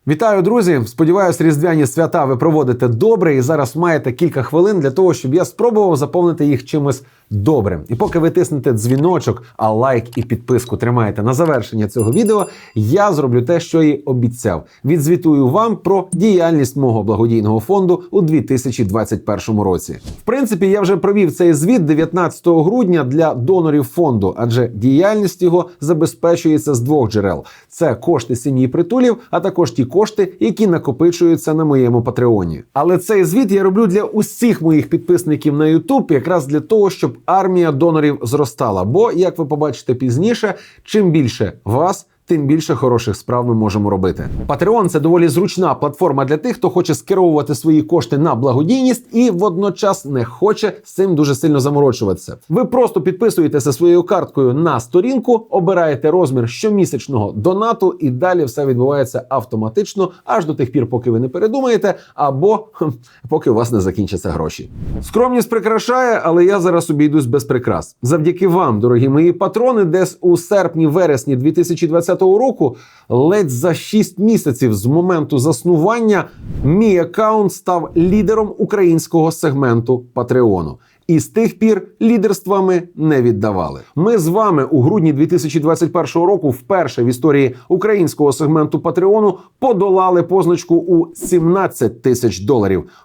Вітаю, друзі! Сподіваюсь, різдвяні свята ви проводите добре і зараз маєте кілька хвилин для того, щоб я спробував заповнити їх чимось добрим. І поки ви тиснете дзвіночок, а лайк і підписку тримаєте на завершення цього відео, я зроблю те, що і обіцяв. Відзвітую вам про діяльність мого благодійного фонду у 2021 році. В принципі, я вже провів цей звіт 19 грудня для донорів фонду, адже діяльність його забезпечується з двох джерел. Це кошти сім'ї притулів, а також ті кошти, які накопичуються на моєму Патреоні. Але цей звіт я роблю для усіх моїх підписників на YouTube, якраз для того, щоб армія донорів зростала. Бо, як ви побачите пізніше, чим більше вас, тим більше хороших справ ми можемо робити. Patreon – це доволі зручна платформа для тих, хто хоче скеровувати свої кошти на благодійність і водночас не хоче з цим дуже сильно заморочуватися. Ви просто підписуєтеся своєю карткою на сторінку, обираєте розмір щомісячного донату і далі все відбувається автоматично, аж до тих пір, поки ви не передумаєте, або поки у вас не закінчаться гроші. Скромність прикрашає, але я зараз обійдусь без прикрас. Завдяки вам, дорогі мої патрони, десь у серпні-вересні 2020 року, ледь за 6 місяців з моменту заснування, мій аккаунт став лідером українського сегменту Патреону. І з тих пір лідерства ми не віддавали. Ми з вами у грудні 2021 року вперше в історії українського сегменту Патреону подолали позначку у $17 тисяч.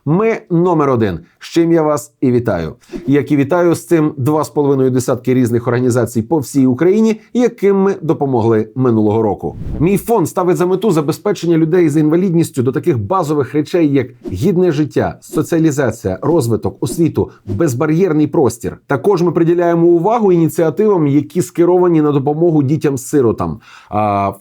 Ми номер один, з чим я вас і вітаю. Як і вітаю з цим 2,5 десятки різних організацій по всій Україні, яким ми допомогли минулого року. Мій фонд ставить за мету забезпечення людей з інвалідністю до таких базових речей, як гідне життя, соціалізація, розвиток, освіту, безбар'єрний простір. Також ми приділяємо увагу ініціативам, які скеровані на допомогу дітям-сиротам,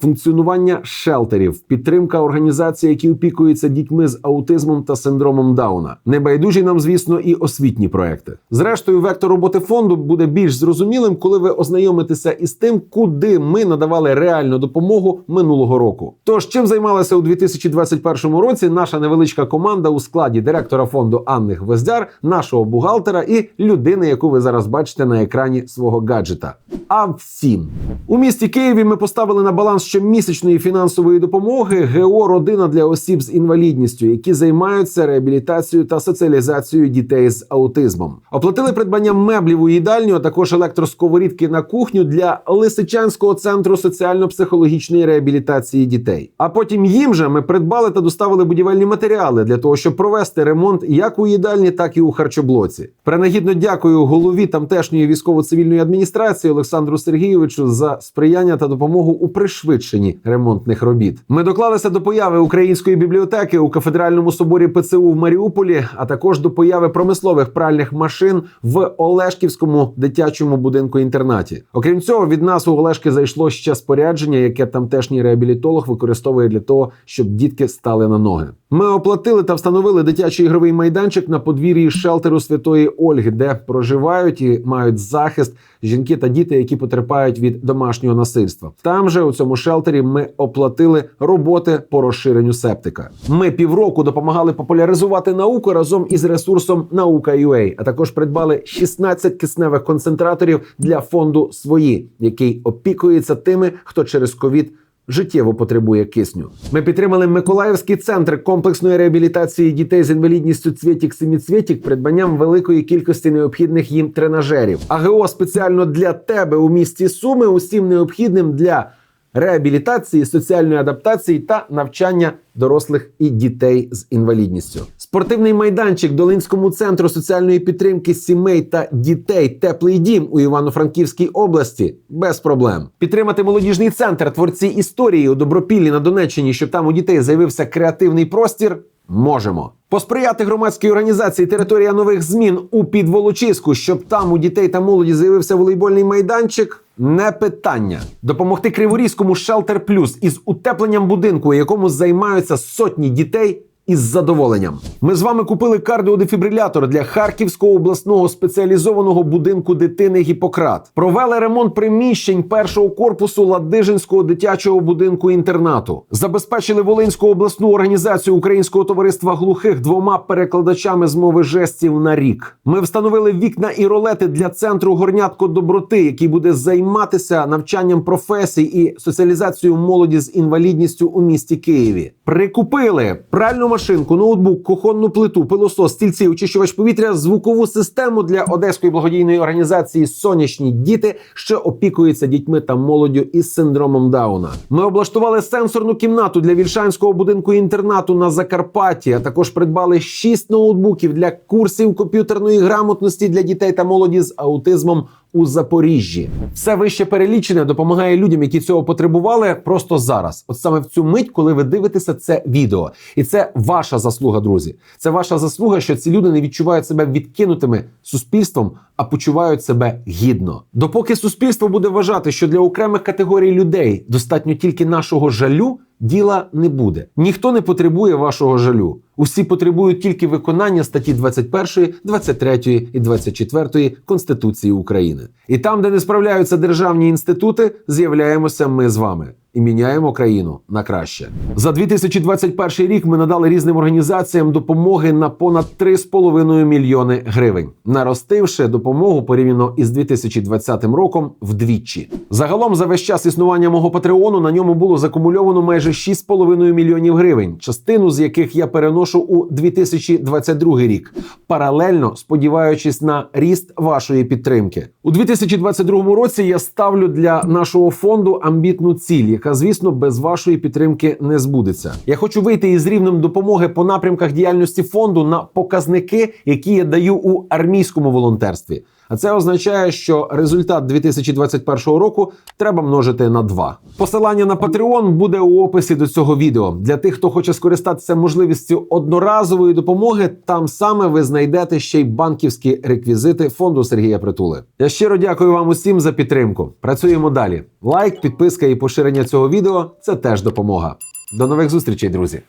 функціонування шелтерів, підтримка організацій, які опікуються дітьми з аутизмом та синдромом Дауна. Небайдужі нам, звісно, і освітні проекти. Зрештою, вектор роботи фонду буде більш зрозумілим, коли ви ознайомитеся із тим, куди ми надавали реальну допомогу минулого року. Тож, чим займалася у 2021 році наша невеличка команда у складі директора фонду Анни Гвоздяр, нашого бухгалтера і людини, яку ви зараз бачите на екрані свого гаджета. А всім. У місті Києві ми поставили на баланс щомісячної фінансової допомоги ГО «Родина для осіб з інвалідністю», які займаються реабілітацією та соціалізацією дітей з аутизмом. Оплатили придбання меблів у їдальню, а також електросковорідки на кухню для Лисичанського центру соціально-психологічної реабілітації дітей. А потім їм же ми придбали та доставили будівельні матеріали для того, щоб провести ремонт як у їдальні, так і у харчоблоці. Принагідно дякую голові тамтешньої військово-цивільної адміністрації Олександру Сергійовичу за сприяння та допомогу у пришвидшенні ремонтних робіт. Ми доклалися до появи української бібліотеки у кафедральному соборі ПЦУ в Маріуполі, а також до появи промислових пральних машин в Олешківському дитячому будинку-інтернаті. Окрім цього, від нас у Олешки зайшло ще спорядження, яке тамтешній реабілітолог використовує для того, щоб дітки стали на ноги. Ми оплатили та встановили дитячий ігровий майданчик на подвір'ї шелтеру Святої Ольги, де проживають і мають захист жінки та діти, які потерпають від домашнього насильства. Там же, у цьому шелтері, ми оплатили роботи по розширенню септика. Ми півроку допомагали популяризувати науку разом із ресурсом Наука.UA, а також придбали 16 кисневих концентраторів для фонду «Свої», який опікується тими, хто через ковід життєво потребує кисню. Ми підтримали Миколаївський центр комплексної реабілітації дітей з інвалідністю «Цвєтік-семіцвєтік» придбанням великої кількості необхідних їм тренажерів. АГО спеціально для тебе у місті Суми усім необхідним для реабілітації, соціальної адаптації та навчання дорослих і дітей з інвалідністю. Спортивний майданчик Долинському центру соціальної підтримки сімей та дітей «Теплий дім» у Івано-Франківській області без проблем. Підтримати молодіжний центр «Творці історії» у Добропіллі на Донеччині, щоб там у дітей з'явився креативний простір – можемо. Посприяти громадській організації «Територія нових змін» у Підволочиську, щоб там у дітей та молоді з'явився волейбольний майданчик – не питання. Допомогти Криворізькому «Шелтер Плюс» із утепленням будинку, у якому займаються сотні дітей – із задоволенням. Ми з вами купили кардіодефібрилятор для Харківського обласного спеціалізованого будинку дитини «Гіппократ». Провели ремонт приміщень першого корпусу Ладижинського дитячого будинку-інтернату. Забезпечили Волинську обласну організацію Українського товариства глухих 2 перекладачами з мови жестів на рік. Ми встановили вікна і ролети для центру «Горнятко доброти», який буде займатися навчанням професій і соціалізацією молоді з інвалідністю у місті Києві. Прикупили пральну машинку, ноутбук, кухонну плиту, пилосос, стільці, очищувач повітря, звукову систему для Одеської благодійної організації «Сонячні діти», що опікується дітьми та молоддю із синдромом Дауна. Ми облаштували сенсорну кімнату для Вільшанського будинку-інтернату на Закарпатті, а також придбали 6 ноутбуків для курсів комп'ютерної грамотності для дітей та молоді з аутизмом у Запоріжжі. Все вище перелічене допомагає людям, які цього потребували просто зараз. От саме в цю мить, коли ви дивитеся це відео. І це ваша заслуга, друзі. Це ваша заслуга, що ці люди не відчувають себе відкинутими суспільством, а почувають себе гідно. Допоки суспільство буде вважати, що для окремих категорій людей достатньо тільки нашого жалю, діла не буде. Ніхто не потребує вашого жалю. Усі потребують тільки виконання статті 21, 23 і 24 Конституції України. І там, де не справляються державні інститути, з'являємося ми з вами. І міняємо країну на краще. За 2021 рік ми надали різним організаціям допомоги на понад 3,5 мільйони гривень, наростивши допомогу порівняно із 2020 роком вдвічі. Загалом за весь час існування мого Патреону на ньому було закумульовано майже 6,5 мільйонів гривень, частину з яких я переношу у 2022 рік, паралельно сподіваючись на ріст вашої підтримки. У 2022 році я ставлю для нашого фонду амбітну ціль, яка, звісно, без вашої підтримки не збудеться. Я хочу вийти із рівнем допомоги по напрямках діяльності фонду на показники, які я даю у армійському волонтерстві. А це означає, що результат 2021 року треба множити на 2. Посилання на Patreon буде у описі до цього відео. Для тих, хто хоче скористатися можливістю одноразової допомоги, там саме ви знайдете ще й банківські реквізити фонду Сергія Притули. Я щиро дякую вам усім за підтримку. Працюємо далі. Лайк, підписка і поширення цього відео – це теж допомога. До нових зустрічей, друзі!